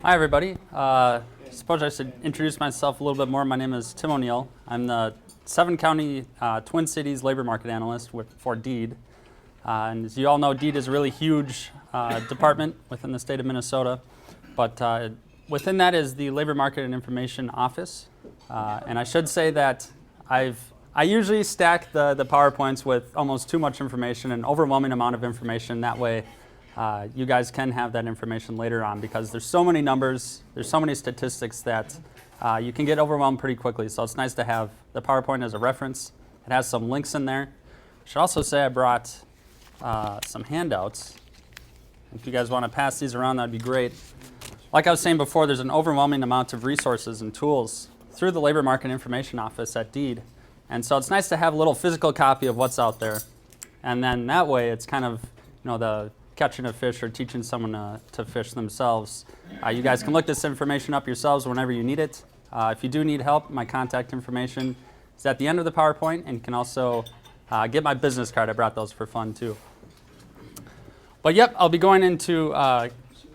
Hi, everybody. Suppose I should introduce myself a little bit more. My name is Tim O'Neill. I'm the 7-county Twin Cities labor market analyst for DEED. And as you all know, DEED is a really huge department within the state of Minnesota. But within that is the Labor Market and Information Office. And I should say that I usually stack the PowerPoints with almost too much information, an overwhelming amount of information. That way, you guys can have that information later on because there's so many numbers, there's so many statistics that you can get overwhelmed pretty quickly. So it's nice to have the PowerPoint as a reference. It has some links in there. I should also say I brought some handouts. If you guys want to pass these around, that'd be great. Like I was saying before, there's an overwhelming amount of resources and tools through the Labor Market Information Office at DEED. And so it's nice to have a little physical copy of what's out there. And then that way it's kind of, the catching a fish or teaching someone to fish themselves. You guys can look this information up yourselves whenever you need it. If you do need help, my contact information is at the end of the PowerPoint, and you can also get my business card. I brought those for fun too. But yep, I'll be going into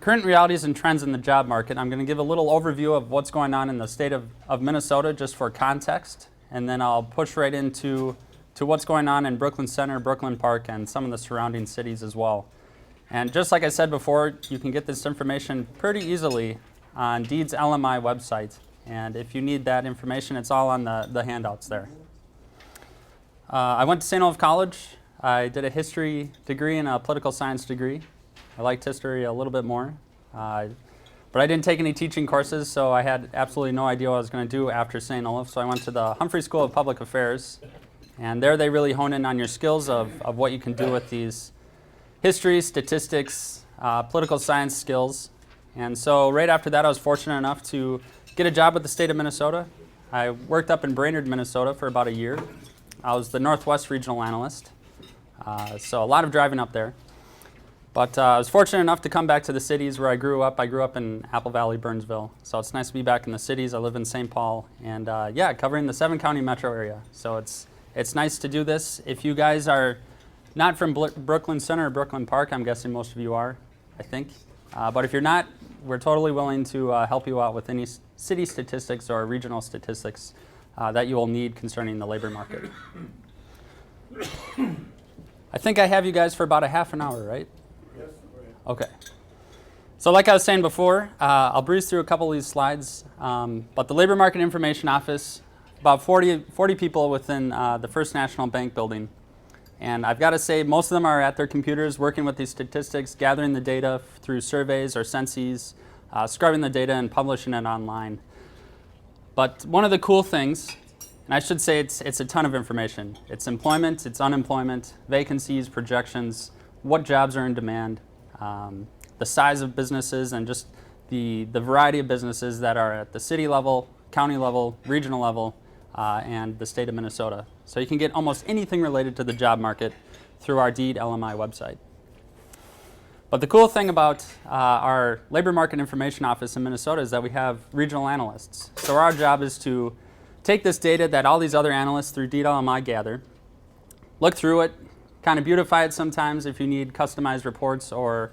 current realities and trends in the job market. I'm going to give a little overview of what's going on in the state of Minnesota just for context, and then I'll push right into what's going on in Brooklyn Center, Brooklyn Park, and some of the surrounding cities as well. And just like I said before, you can get this information pretty easily on DEED's LMI website. And if you need that information, it's all on the handouts there. I went to St. Olaf College. I did a history degree and a political science degree. I liked history a little bit more. But I didn't take any teaching courses, so I had absolutely no idea what I was going to do after St. Olaf. So I went to the Humphrey School of Public Affairs. And there they really hone in on your skills of what you can do with these history, statistics, political science skills. And so right after that, I was fortunate enough to get a job with the state of Minnesota. I worked up in Brainerd, Minnesota for about a year. I was the Northwest Regional Analyst, so a lot of driving up there. But I was fortunate enough to come back to the cities where I grew up. I grew up in Apple Valley, Burnsville. So it's nice to be back in the cities. I live in St. Paul, and covering the 7-county metro area. So it's nice to do this. If you guys are not from Brooklyn Center or Brooklyn Park, I'm guessing most of you are, I think. But if you're not, we're totally willing to help you out with any city statistics or regional statistics that you will need concerning the labor market. I think I have you guys for about a half an hour, right? Yes. Okay. So like I was saying before, I'll breeze through a couple of these slides. But the Labor Market Information Office, about 40 people within the First National Bank building. And I've got to say, most of them are at their computers working with these statistics, gathering the data through surveys or censuses, scrubbing the data and publishing it online. But one of the cool things, and I should say it's a ton of information. It's employment, it's unemployment, vacancies, projections, what jobs are in demand, the size of businesses, and just the variety of businesses that are at the city level, county level, regional level, and the state of Minnesota. So you can get almost anything related to the job market through our DEED LMI website. But the cool thing about our Labor Market Information Office in Minnesota is that we have regional analysts. So our job is to take this data that all these other analysts through DEED LMI gather, look through it, kind of beautify it sometimes if you need customized reports or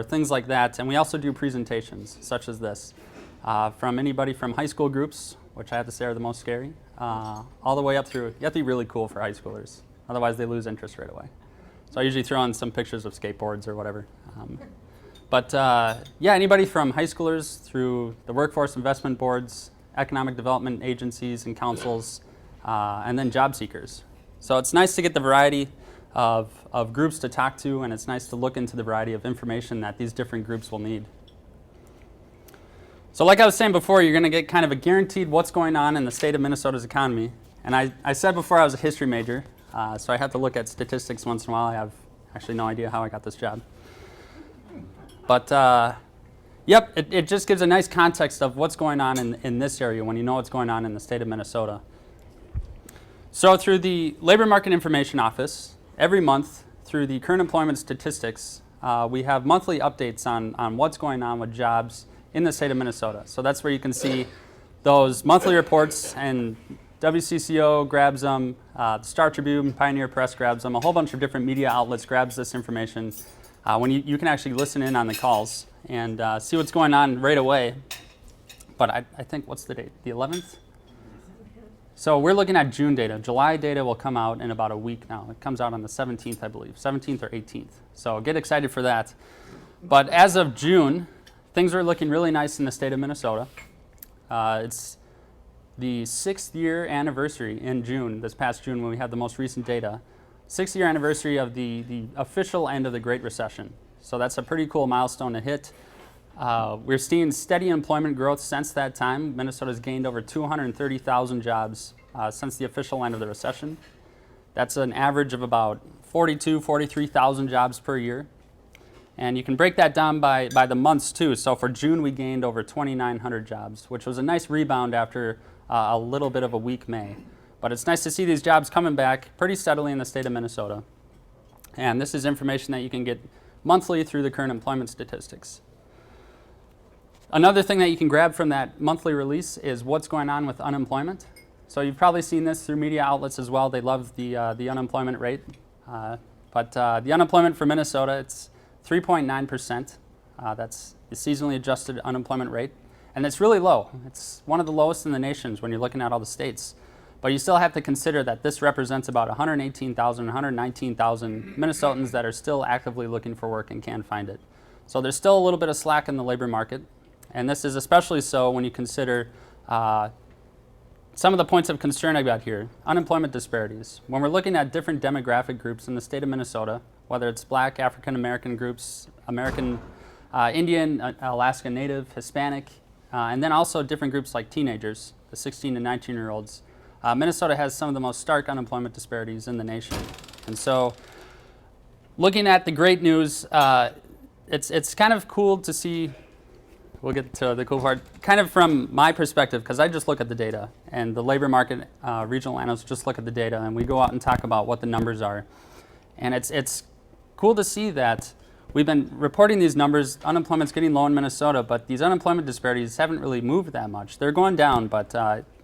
things like that. And we also do presentations such as this from anybody from high school groups, which I have to say are the most scary, all the way up through. You have to be really cool for high schoolers. Otherwise, they lose interest right away. So I usually throw in some pictures of skateboards or whatever. Anybody from high schoolers through the workforce investment boards, economic development agencies and councils, and then job seekers. So it's nice to get the variety of groups to talk to, and it's nice to look into the variety of information that these different groups will need. So like I was saying before, you're going to get kind of a guaranteed what's going on in the state of Minnesota's economy. And I said before I was a history major, so I have to look at statistics once in a while. I have actually no idea how I got this job. But it just gives a nice context of what's going on in this area when you know what's going on in the state of Minnesota. So through the Labor Market Information Office, every month through the current employment statistics, we have monthly updates on what's going on with jobs in the state of Minnesota. So that's where you can see those monthly reports, and WCCO grabs them, the Star Tribune, Pioneer Press grabs them, a whole bunch of different media outlets grabs this information when you can actually listen in on the calls and see what's going on right away. But I think, what's the date? The 11th? So we're looking at June data. July data will come out in about a week now. It comes out on the 17th, I believe, 17th or 18th. So get excited for that. But as of June, things are looking really nice in the state of Minnesota. It's the 6th year anniversary in June, this past June when we had the most recent data. 6th year anniversary of the official end of the Great Recession. So that's a pretty cool milestone to hit. We're seeing steady employment growth since that time. Minnesota's gained over 230,000 jobs since the official end of the recession. That's an average of about 43,000 jobs per year. And you can break that down by the months too. So for June, we gained over 2,900 jobs, which was a nice rebound after a little bit of a weak May. But it's nice to see these jobs coming back pretty steadily in the state of Minnesota. And this is information that you can get monthly through the current employment statistics. Another thing that you can grab from that monthly release is what's going on with unemployment. So you've probably seen this through media outlets as well. They love the unemployment rate. But the unemployment for Minnesota, it's 3.9%. That's the seasonally adjusted unemployment rate. And it's really low. It's one of the lowest in the nation when you're looking at all the states. But you still have to consider that this represents about 118,000, 119,000 Minnesotans that are still actively looking for work and can't find it. So there's still a little bit of slack in the labor market. And this is especially so when you consider some of the points of concern I've got here. Unemployment disparities. When we're looking at different demographic groups in the state of Minnesota, whether it's Black, African American groups, American Indian, Alaska Native, Hispanic, and then also different groups like teenagers, the 16 to 19-year-olds. Minnesota has some of the most stark unemployment disparities in the nation. And so looking at the great news, it's kind of cool to see, we'll get to the cool part, kind of from my perspective, because I just look at the data, and the labor market regional analysts just look at the data, and we go out and talk about what the numbers are. And it's cool to see that we've been reporting these numbers. Unemployment's getting low in Minnesota, but these unemployment disparities haven't really moved that much. They're going down, but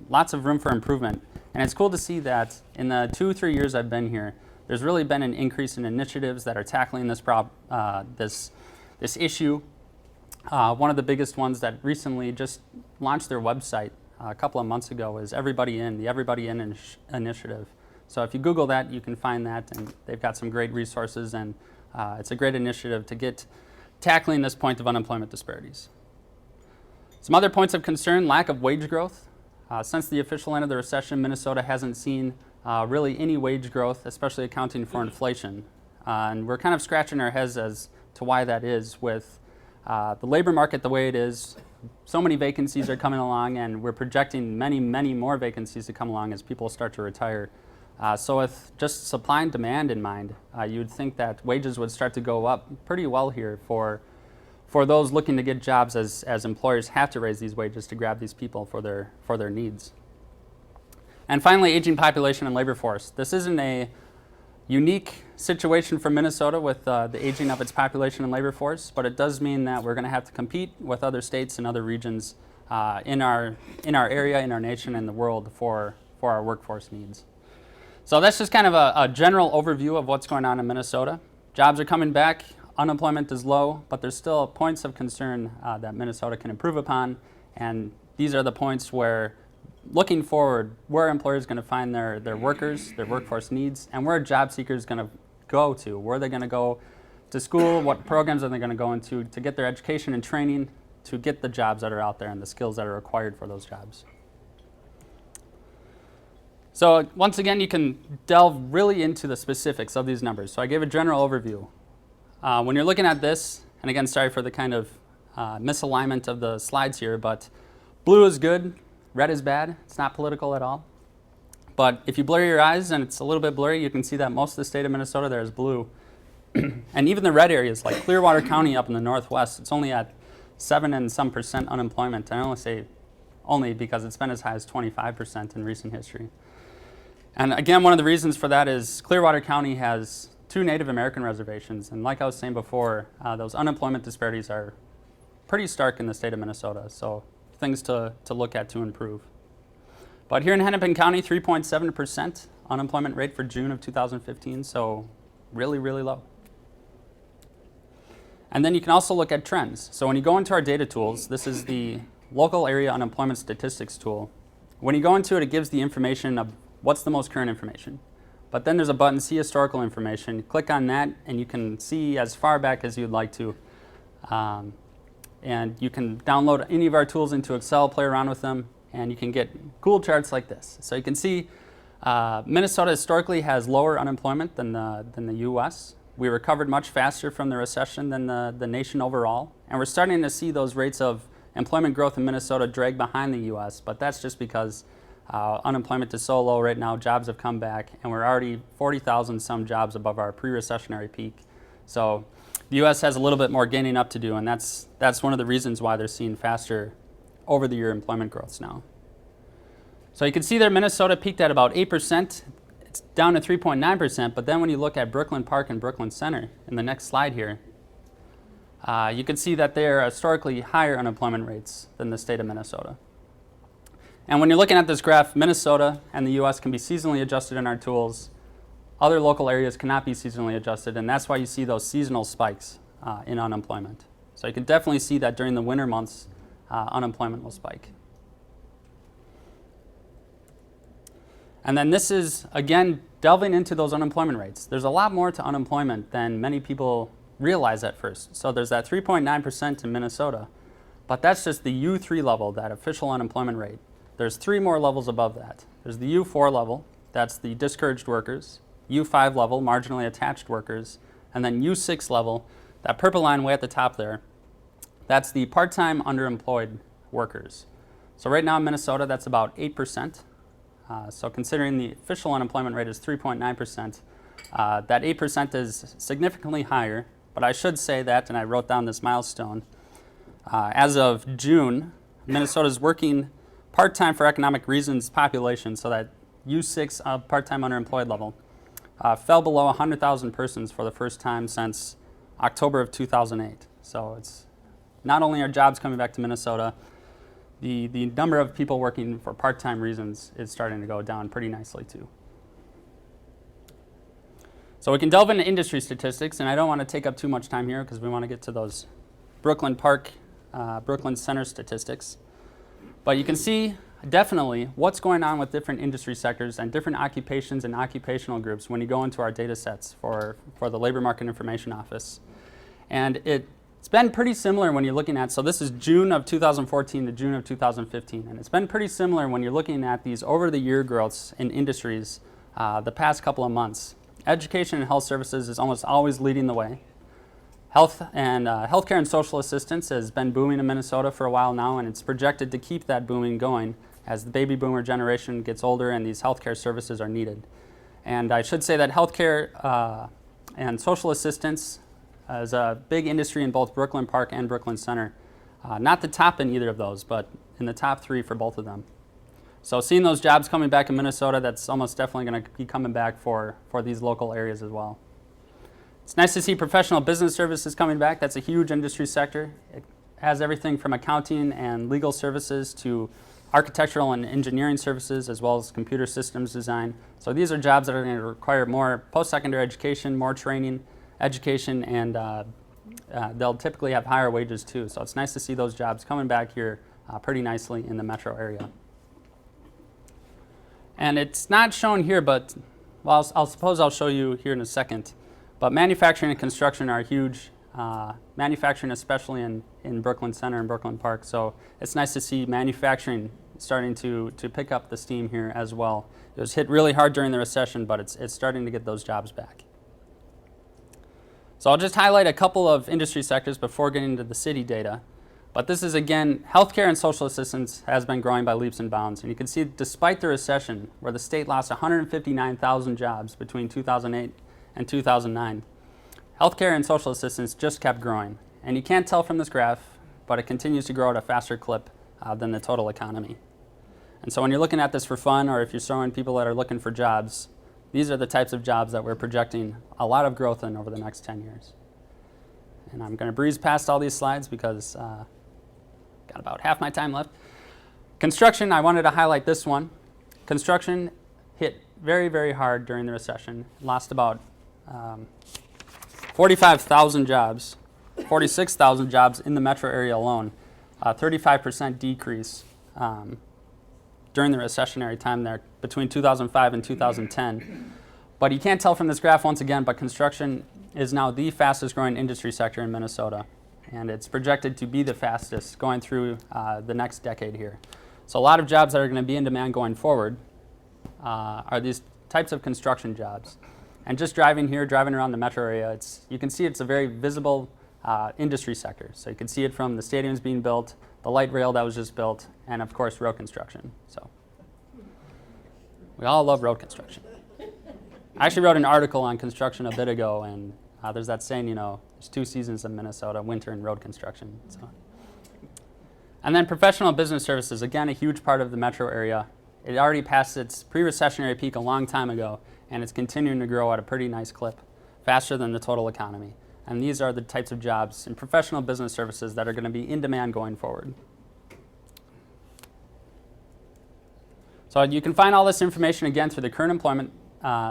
lots of room for improvement. And it's cool to see that in the 2-3 years I've been here, there's really been an increase in initiatives that are tackling this this issue. One of the biggest ones that recently just launched their website a couple of months ago is Everybody In, the Everybody In initiative. So if you Google that, you can find that, and they've got some great resources, and it's a great initiative to get tackling this point of unemployment disparities. Some other points of concern: lack of wage growth. Since the official end of the recession, Minnesota hasn't seen really any wage growth, especially accounting for inflation. And we're kind of scratching our heads as to why that is with the labor market the way it is. So many vacancies are coming along, and we're projecting many, many more vacancies to come along as people start to retire. So with just supply and demand in mind, you would think that wages would start to go up pretty well here for those looking to get jobs as employers have to raise these wages to grab these people for their needs. And finally, aging population and labor force. This isn't a unique situation for Minnesota with the aging of its population and labor force, but it does mean that we're going to have to compete with other states and other regions in our area, in our nation, and the world for our workforce needs. So that's just kind of a general overview of what's going on in Minnesota. Jobs are coming back, unemployment is low, but there's still points of concern that Minnesota can improve upon, and these are the points where, looking forward, where employers are going to find their workers, their workforce needs, and where job seekers going to go to. Where are they going to go to school? What programs are they going to go into to get their education and training to get the jobs that are out there and the skills that are required for those jobs. So once again, you can delve really into the specifics of these numbers. So I gave a general overview. When you're looking at this, and again, sorry for the kind of misalignment of the slides here, but blue is good, red is bad. It's not political at all. But if you blur your eyes and it's a little bit blurry, you can see that most of the state of Minnesota there is blue. And even the red areas, like Clearwater County up in the northwest, it's only at 7% and some unemployment. I only say only because it's been as high as 25% in recent history. And again, one of the reasons for that is Clearwater County has 2 Native American reservations. And like I was saying before, those unemployment disparities are pretty stark in the state of Minnesota. So things to look at to improve. But here in Hennepin County, 3.7% unemployment rate for June of 2015. So really, really low. And then you can also look at trends. So when you go into our data tools, this is the local area unemployment statistics tool. When you go into it, it gives the information of what's the most current information. But then there's a button, see historical information. Click on that and you can see as far back as you'd like to. And you can download any of our tools into Excel, play around with them, and you can get cool charts like this. So you can see Minnesota historically has lower unemployment than the US. We recovered much faster from the recession than the nation overall. And we're starting to see those rates of employment growth in Minnesota drag behind the US, but that's just because unemployment is so low right now, jobs have come back, and we're already 40,000 some jobs above our pre-recessionary peak. So the US has a little bit more gaining up to do, and that's one of the reasons why they're seeing faster over-the-year employment growths now. So you can see there Minnesota peaked at about 8%. It's down to 3.9%, but then when you look at Brooklyn Park and Brooklyn Center in the next slide here, you can see that they're historically higher unemployment rates than the state of Minnesota. And when you're looking at this graph, Minnesota and the US can be seasonally adjusted in our tools. Other local areas cannot be seasonally adjusted, and that's why you see those seasonal spikes in unemployment. So you can definitely see that during the winter months, unemployment will spike. And then this is, again, delving into those unemployment rates. There's a lot more to unemployment than many people realize at first. So there's that 3.9% in Minnesota, but that's just the U3 level, that official unemployment rate. There's 3 more levels above that. There's the U4 level, that's the discouraged workers, U5 level, marginally attached workers, and then U6 level, that purple line way at the top there, that's the part-time underemployed workers. So right now in Minnesota, that's about 8%. So considering the official unemployment rate is 3.9%, that 8% is significantly higher, but I should say that, and I wrote down this milestone, as of June, Minnesota's working part-time for economic reasons population, so that U6 part-time underemployed level, fell below 100,000 persons for the first time since October of 2008. So it's not only are jobs coming back to Minnesota, the number of people working for part-time reasons is starting to go down pretty nicely too. So we can delve into industry statistics, and I don't want to take up too much time here because we want to get to those Brooklyn Park, Brooklyn Center statistics. But you can see definitely what's going on with different industry sectors and different occupations and occupational groups when you go into our data sets for the Labor Market Information Office. And it's been pretty similar when you're looking at, so this is June of 2014 to June of 2015, and it's been pretty similar when you're looking at these over-the-year growths in industries the past couple of months. Education and health services is almost always leading the way. Healthcare and social assistance has been booming in Minnesota for a while now, and it's projected to keep that booming going as the baby boomer generation gets older and these healthcare services are needed. And I should say that healthcare and social assistance is a big industry in both Brooklyn Park and Brooklyn Center. Not the top in either of those, but in the top 3 for both of them. So seeing those jobs coming back in Minnesota, that's almost definitely going to be coming back for these local areas as well. It's nice to see professional business services coming back. That's a huge industry sector. It has everything from accounting and legal services to architectural and engineering services, as well as computer systems design. So these are jobs that are going to require more post-secondary education, more training, education, and they'll typically have higher wages too. So it's nice to see those jobs coming back here pretty nicely in the metro area. And it's not shown here, but well, I'll suppose I'll show you here in a second. But manufacturing and construction are huge. Manufacturing, especially in Brooklyn Center and Brooklyn Park. So it's nice to see manufacturing starting to pick up the steam here as well. It was hit really hard during the recession, but it's starting to get those jobs back. So I'll just highlight a couple of industry sectors before getting into the city data. But this is, again, healthcare and social assistance has been growing by leaps and bounds. And you can see despite the recession, where the state lost 159,000 jobs between 2008 and 2009, healthcare and social assistance just kept growing. And you can't tell from this graph, but it continues to grow at a faster clip than the total economy. And so when you're looking at this for fun, or if you're showing people that are looking for jobs, these are the types of jobs that we're projecting a lot of growth in over the next 10 years. And I'm going to breeze past all these slides because got about half my time left. Construction, I wanted to highlight this one. Construction hit very, very hard during the recession. Lost about 45,000 jobs. 46,000 jobs in the metro area alone, a 35% decrease during the recessionary time there between 2005 and 2010. But you can't tell from this graph once again, but construction is now the fastest growing industry sector in Minnesota. And it's projected to be the fastest going through the next decade here. So a lot of jobs that are going to be in demand going forward are these types of construction jobs. And just driving around the metro area, you can see it's a very visible industry sector. So you can see it from the stadiums being built, the light rail that was just built, and of course road construction. So we all love road construction. I actually wrote an article on construction a bit ago, and there's that saying, there's two seasons in Minnesota, winter and road construction. So. And then professional business services, again, a huge part of the metro area. It already passed its pre-recessionary peak a long time ago, and it's continuing to grow at a pretty nice clip, faster than the total economy. And these are the types of jobs in professional business services that are going to be in demand going forward. So you can find all this information again through the current employment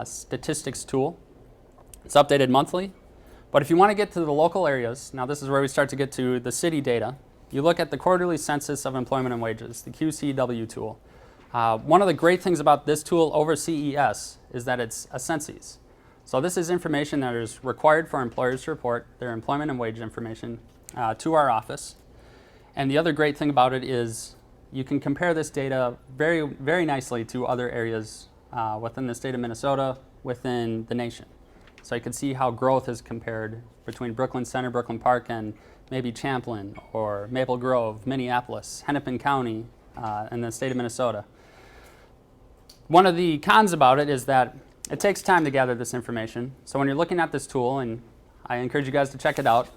statistics tool. It's updated monthly. But if you want to get to the local areas, now this is where we start to get to the city data. You look at the quarterly census of employment and wages, the QCW tool. One of the great things about this tool over CES is that it's a census. So this is information that is required for employers to report their employment and wage information to our office. And the other great thing about it is you can compare this data very, very nicely to other areas within the state of Minnesota, within the nation. So you can see how growth is compared between Brooklyn Center, Brooklyn Park, and maybe Champlin or Maple Grove, Minneapolis, Hennepin County, and the state of Minnesota. One of the cons about it is that it takes time to gather this information. So when you're looking at this tool, and I encourage you guys to check it out,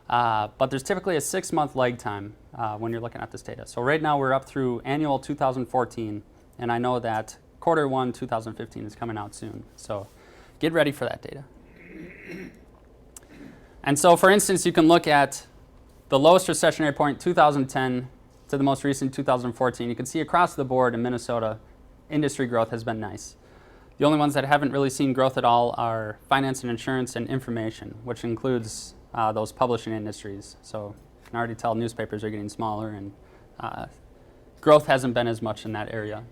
but there's typically a 6-month lag time when you're looking at this data. So right now we're up through annual 2014, and I know that quarter 1 2015 is coming out soon. So get ready for that data. And so for instance, you can look at the lowest recessionary point, 2010, to the most recent 2014. You can see across the board in Minnesota, industry growth has been nice. The only ones that haven't really seen growth at all are finance and insurance and information, which includes those publishing industries. So you can already tell newspapers are getting smaller, and growth hasn't been as much in that area.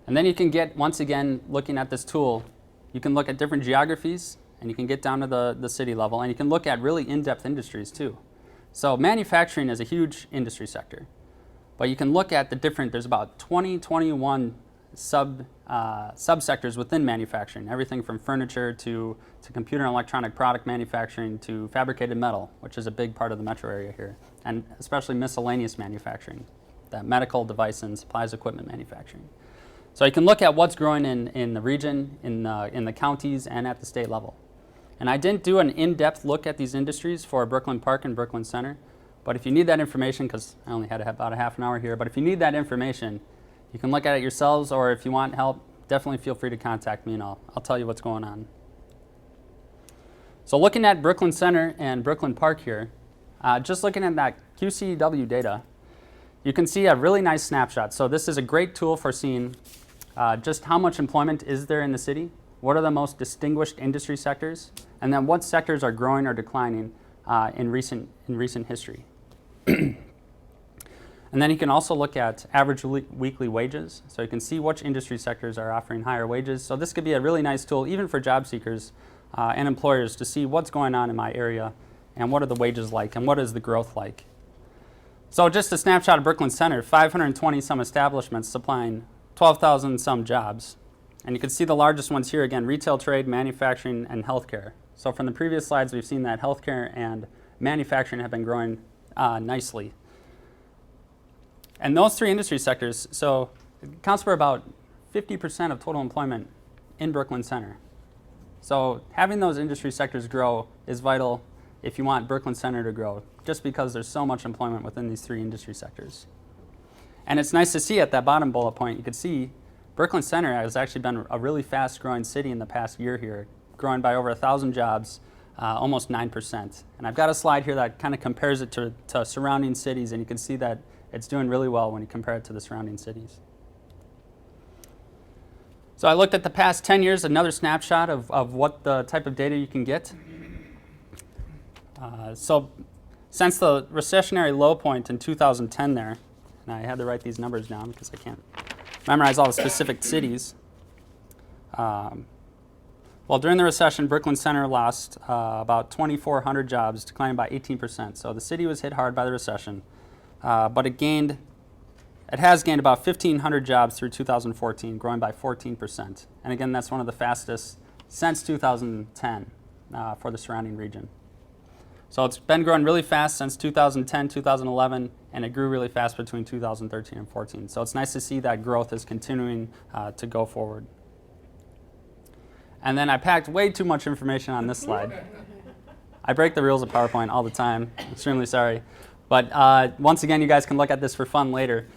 And then you can get, once again, looking at this tool, you can look at different geographies, and you can get down to the city level, and you can look at really in-depth industries too. So manufacturing is a huge industry sector, but you can look at the different, there's about 21 subsectors within manufacturing, everything from furniture to computer and electronic product manufacturing to fabricated metal, which is a big part of the metro area here, and especially miscellaneous manufacturing, that medical device and supplies equipment manufacturing. So you can look at what's growing in the region, in the counties, and at the state level. And I didn't do an in-depth look at these industries for Brooklyn Park and Brooklyn Center, but if you need that information, because I only had about a half an hour here, but if you need that information, you can look at it yourselves, or if you want help, definitely feel free to contact me and I'll tell you what's going on. So looking at Brooklyn Center and Brooklyn Park here, just looking at that QCW data, you can see a really nice snapshot. So this is a great tool for seeing just how much employment is there in the city, what are the most distinguished industry sectors, and then what sectors are growing or declining in recent history. And then you can also look at average weekly wages. So you can see which industry sectors are offering higher wages. So this could be a really nice tool even for job seekers and employers to see what's going on in my area and what are the wages like and what is the growth like. So just a snapshot of Brooklyn Center, 520 some establishments supplying 12,000 some jobs. And you can see the largest ones here again, retail, trade, manufacturing, and healthcare. So from the previous slides, we've seen that healthcare and manufacturing have been growing nicely. And those three industry sectors, so it accounts for about 50% of total employment in Brooklyn Center. So having those industry sectors grow is vital if you want Brooklyn Center to grow, just because there's so much employment within these three industry sectors. And it's nice to see at that bottom bullet point, you can see Brooklyn Center has actually been a really fast growing city in the past year here, growing by over 1,000 jobs, almost 9%. And I've got a slide here that kind of compares it to surrounding cities, and you can see that it's doing really well when you compare it to the surrounding cities. So I looked at the past 10 years, another snapshot of what the type of data you can get. So since the recessionary low point in 2010 there, and I had to write these numbers down because I can't memorize all the specific cities. Well, during the recession, Brooklyn Center lost about 2,400 jobs, declining by 18%. So the city was hit hard by the recession, but it has gained about 1,500 jobs through 2014, growing by 14%. And again, that's one of the fastest since 2010 for the surrounding region. So it's been growing really fast since 2010, 2011, and it grew really fast between 2013 and 14. So it's nice to see that growth is continuing to go forward. And then I packed way too much information on this slide. I break the rules of PowerPoint all the time. Extremely sorry. But once again, you guys can look at this for fun later.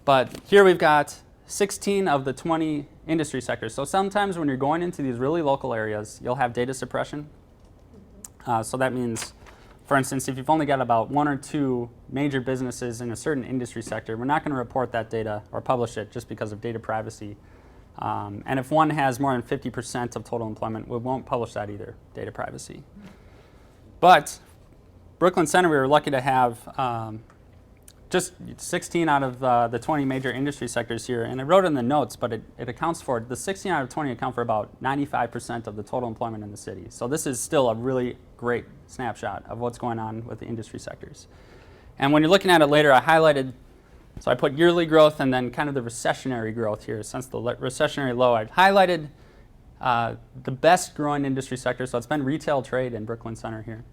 But here we've got 16 of the 20 industry sectors. So sometimes when you're going into these really local areas, you'll have data suppression. So that means, for instance, if you've only got about 1 or 2 major businesses in a certain industry sector, we're not going to report that data or publish it just because of data privacy. And if one has more than 50% of total employment, we won't publish that either, data privacy. But Brooklyn Center, we were lucky to have just 16 out of the 20 major industry sectors here. And I wrote in the notes, but it accounts for, the 16 out of 20 account for about 95% of the total employment in the city. So this is still a really great snapshot of what's going on with the industry sectors. And when you're looking at it later, I highlighted, so I put yearly growth and then kind of the recessionary growth here. Since the recessionary low, I've highlighted the best growing industry sector. So it's been retail trade in Brooklyn Center here.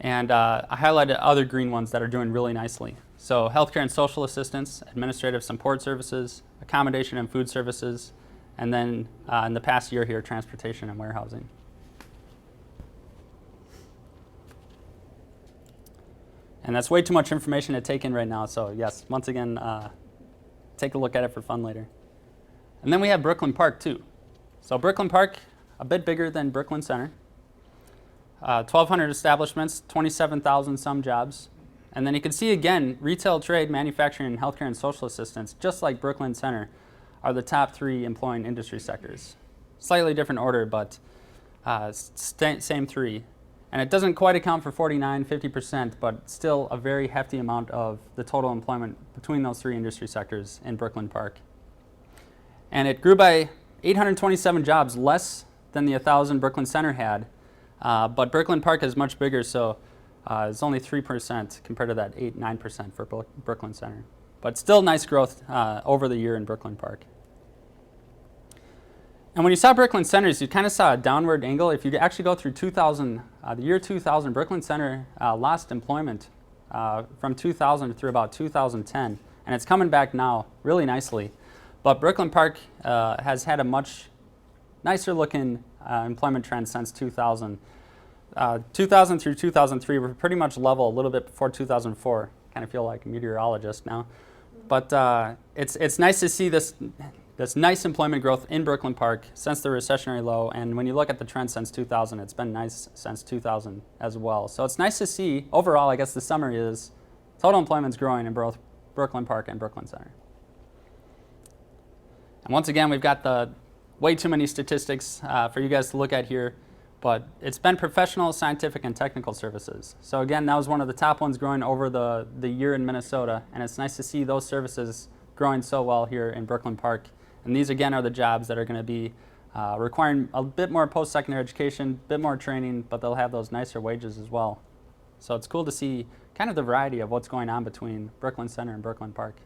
And I highlighted other green ones that are doing really nicely. So healthcare and social assistance, administrative support services, accommodation and food services, and then in the past year here, transportation and warehousing. And that's way too much information to take in right now. So yes, once again, take a look at it for fun later. And then we have Brooklyn Park too. So Brooklyn Park, a bit bigger than Brooklyn Center. 1,200 establishments, 27,000 some jobs. And then you can see again, retail, trade, manufacturing, healthcare, and social assistance, just like Brooklyn Center, are the top 3 employing industry sectors. Slightly different order, but same 3. And it doesn't quite account for 49, 50%, but still a very hefty amount of the total employment between those 3 industry sectors in Brooklyn Park. And it grew by 827 jobs, less than the 1,000 Brooklyn Center had. But Brooklyn Park is much bigger, so it's only 3% compared to that 8-9% for Brooklyn Center. But still nice growth over the year in Brooklyn Park. And when you saw Brooklyn Centers, you kind of saw a downward angle. If you actually go through 2000, the year 2000, Brooklyn Center lost employment from 2000 through about 2010. And it's coming back now really nicely. But Brooklyn Park has had a much nicer looking employment trend since 2000. 2000 through 2003 were pretty much level a little bit before 2004. Kind of feel like a meteorologist now. But it's nice to see this nice employment growth in Brooklyn Park since the recessionary low. And when you look at the trend since 2000, it's been nice since 2000 as well. So it's nice to see, overall, I guess the summary is total employment's growing in both Brooklyn Park and Brooklyn Center. And once again, we've got the way too many statistics for you guys to look at here, but it's been professional, scientific, and technical services. So again, that was one of the top ones growing over the year in Minnesota, and it's nice to see those services growing so well here in Brooklyn Park. And these again are the jobs that are going to be requiring a bit more post-secondary education, a bit more training, but they'll have those nicer wages as well. So it's cool to see kind of the variety of what's going on between Brooklyn Center and Brooklyn Park.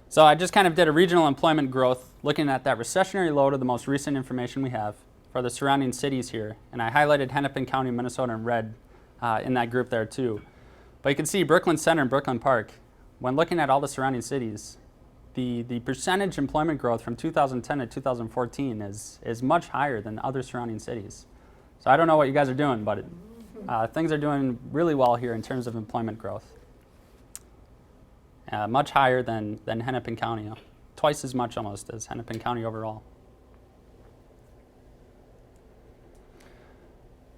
So I just kind of did a regional employment growth looking at that recessionary low to the most recent information we have for the surrounding cities here. And I highlighted Hennepin County, Minnesota in red in that group there too. But you can see Brooklyn Center and Brooklyn Park, when looking at all the surrounding cities, the percentage employment growth from 2010 to 2014 is much higher than other surrounding cities. So I don't know what you guys are doing, but things are doing really well here in terms of employment growth. Much higher than Hennepin County, twice as much almost as Hennepin County overall.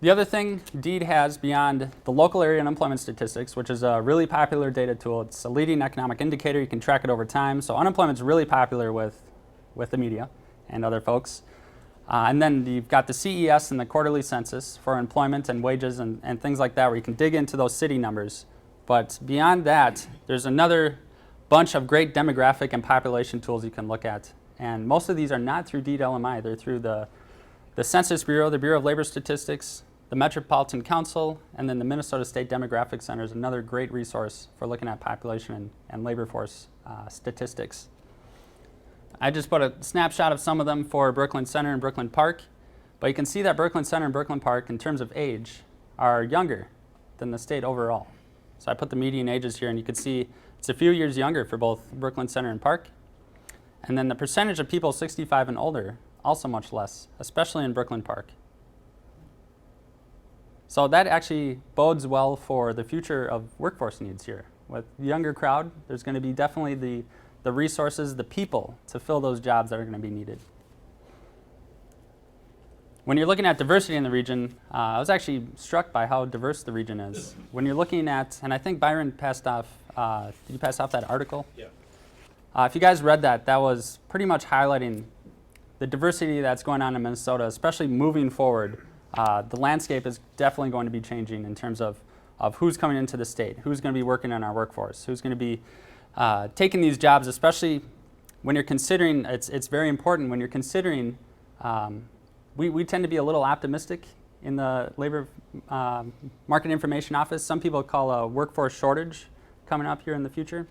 The other thing Deed has beyond the local area unemployment statistics, which is a really popular data tool, it's a leading economic indicator, you can track it over time. So unemployment is really popular with the media and other folks. And then you've got the CES and the quarterly census for employment and wages and things like that, where you can dig into those city numbers. But beyond that, there's another bunch of great demographic and population tools you can look at. And most of these are not through DEED LMI. They're through the Census Bureau, the Bureau of Labor Statistics, the Metropolitan Council, and then the Minnesota State Demographic Center is another great resource for looking at population and labor force statistics. I just put a snapshot of some of them for Brooklyn Center and Brooklyn Park, but you can see that Brooklyn Center and Brooklyn Park, in terms of age, are younger than the state overall. So I put the median ages here, and you can see it's a few years younger for both Brooklyn Center and Park. And then the percentage of people 65 and older, also much less, especially in Brooklyn Park. So that actually bodes well for the future of workforce needs here. With the younger crowd, there's going to be definitely the resources, the people to fill those jobs that are going to be needed. When you're looking at diversity in the region, I was actually struck by how diverse the region is. When you're looking at, and I think Byron passed off, did you pass off that article? Yeah. If you guys read that, that was pretty much highlighting the diversity that's going on in Minnesota, especially moving forward. The landscape is definitely going to be changing in terms of who's coming into the state, who's going to be working in our workforce, who's going to be taking these jobs, especially when you're considering, it's very important when you're considering, we tend to be a little optimistic in the Labor Market Information Office. Some people call a workforce shortage coming up here in the future.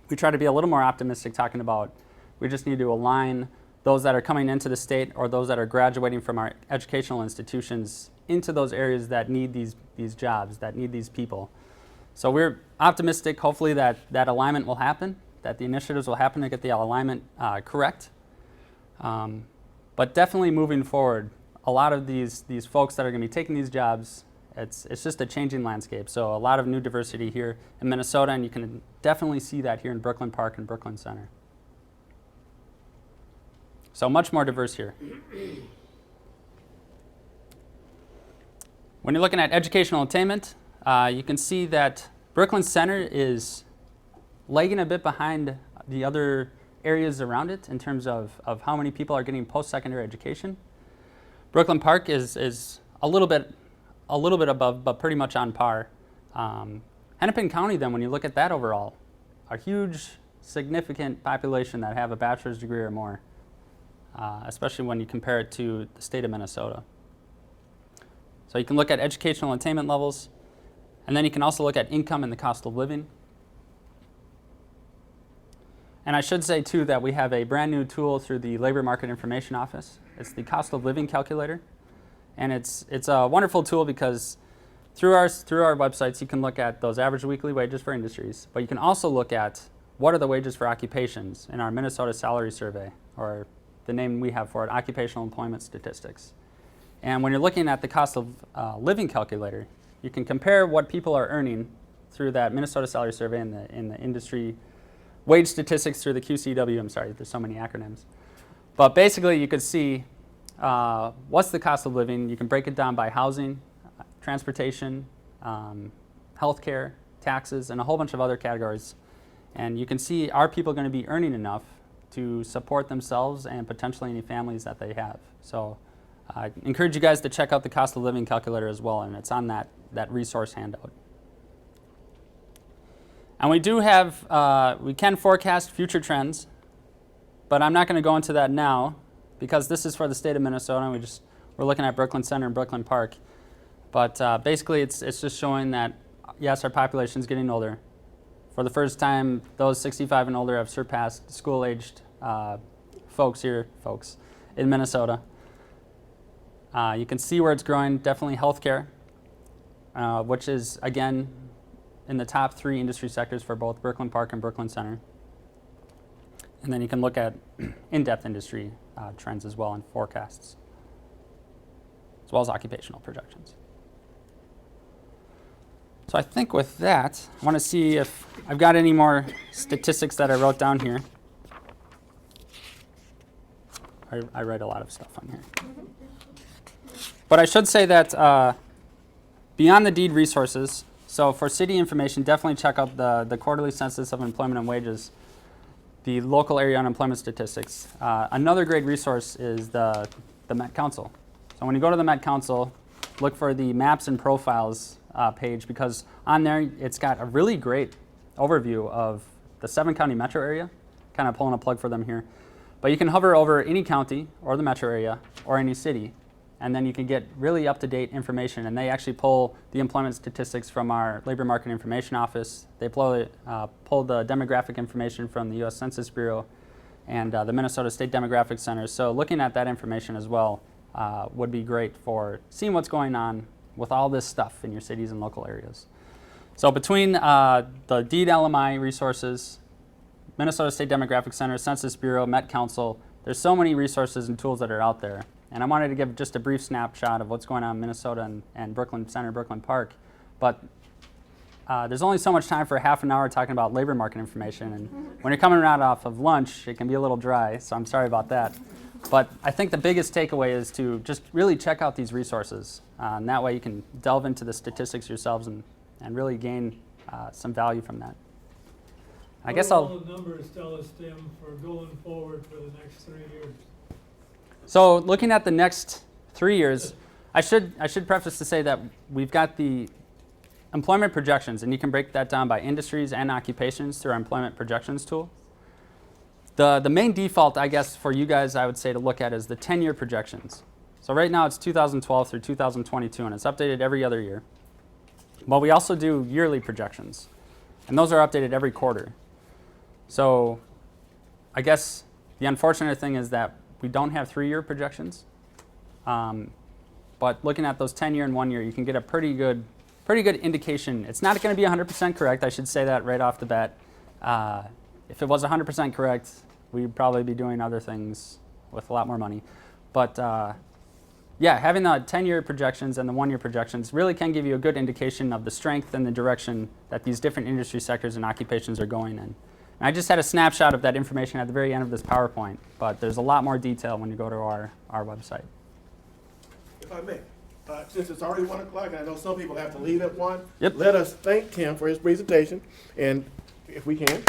We try to be a little more optimistic, talking about we just need to align those that are coming into the state or those that are graduating from our educational institutions into those areas that need these jobs, that need these people. So we're optimistic, hopefully, that alignment will happen, that the initiatives will happen to get the alignment correct. But definitely moving forward, a lot of these folks that are going to be taking these jobs, it's just a changing landscape. So a lot of new diversity here in Minnesota, and you can definitely see that here in Brooklyn Park and Brooklyn Center. So much more diverse here. When you're looking at educational attainment, you can see that Brooklyn Center is lagging a bit behind the other areas around it in terms of how many people are getting post-secondary education. Brooklyn Park is a little bit above, but pretty much on par. Hennepin County, then, when you look at that overall, a huge, significant population that have a bachelor's degree or more, especially when you compare it to the state of Minnesota. So you can look at educational attainment levels, and then you can also look at income and the cost of living. And I should say, too, that we have a brand new tool through the Labor Market Information Office. It's the cost of living calculator. And it's a wonderful tool because through our websites, you can look at those average weekly wages for industries, but you can also look at what are the wages for occupations in our Minnesota Salary Survey, or the name we have for it, Occupational Employment Statistics. And when you're looking at the cost of living calculator, you can compare what people are earning through that Minnesota Salary Survey in the industry wage statistics through the QCW. I'm sorry, there's so many acronyms. But basically, you could see what's the cost of living. You can break it down by housing, transportation, healthcare, taxes, and a whole bunch of other categories. And you can see, are people going to be earning enough to support themselves and potentially any families that they have? So I encourage you guys to check out the cost of living calculator as well, and it's on that resource handout. And we do have, we can forecast future trends, but I'm not going to go into that now because this is for the state of Minnesota, and we're looking at Brooklyn Center and Brooklyn Park. But basically, it's just showing that, yes, our population is getting older. For the first time, those 65 and older have surpassed school-aged folks in Minnesota. You can see where it's growing, definitely healthcare, which is, again, in the top 3 industry sectors for both Brooklyn Park and Brooklyn Center. And then you can look at in-depth industry trends as well and forecasts, as well as occupational projections. So I think with that, I want to see if I've got any more statistics that I wrote down here. I write a lot of stuff on here. But I should say that beyond the deed resources, so for city information, definitely check out the quarterly census of employment and wages, the local area unemployment statistics. Another great resource is the the Met Council. So when you go to the Met Council, look for the Maps and Profiles page, because on there it's got a really great overview of the 7-county metro area. Kind of pulling a plug for them here. But you can hover over any county or the metro area or any city, and then you can get really up-to-date information. And they actually pull the employment statistics from our Labor Market Information Office. They pull the demographic information from the U.S. Census Bureau and the Minnesota State Demographic Center. So looking at that information as well would be great for seeing what's going on with all this stuff in your cities and local areas. So between the DEED LMI resources, Minnesota State Demographic Center, Census Bureau, Met Council, there's so many resources and tools that are out there. And I wanted to give just a brief snapshot of what's going on in Minnesota and Brooklyn Center, Brooklyn Park. But there's only so much time for half an hour talking about labor market information. And when you're coming around off of lunch, it can be a little dry, so I'm sorry about that. But I think the biggest takeaway is to just really check out these resources. And that way you can delve into the statistics yourselves and really gain some value from that. I guess What do all the numbers tell us, Tim, for going forward for the next 3 years? So looking at the next 3 years, I should preface to say that we've got the employment projections, and you can break that down by industries and occupations through our employment projections tool. The main default, I guess, for you guys, I would say to look at is the 10-year projections. So right now it's 2012 through 2022, and it's updated every other year. But we also do yearly projections, and those are updated every quarter. So I guess the unfortunate thing is that we don't have 3-year projections. But looking at those 10-year and 1 year, you can get a pretty good indication. It's not going to be 100% correct. I should say that right off the bat. If it was 100% correct, we'd probably be doing other things with a lot more money. But yeah, having the 10-year projections and the 1-year projections really can give you a good indication of the strength and the direction that these different industry sectors and occupations are going in. And I just had a snapshot of that information at the very end of this PowerPoint, but there's a lot more detail when you go to our website. If I may, since it's already 1 o'clock, and I know some people have to leave at 1, Yep. let us thank Tim for his presentation, and if we can.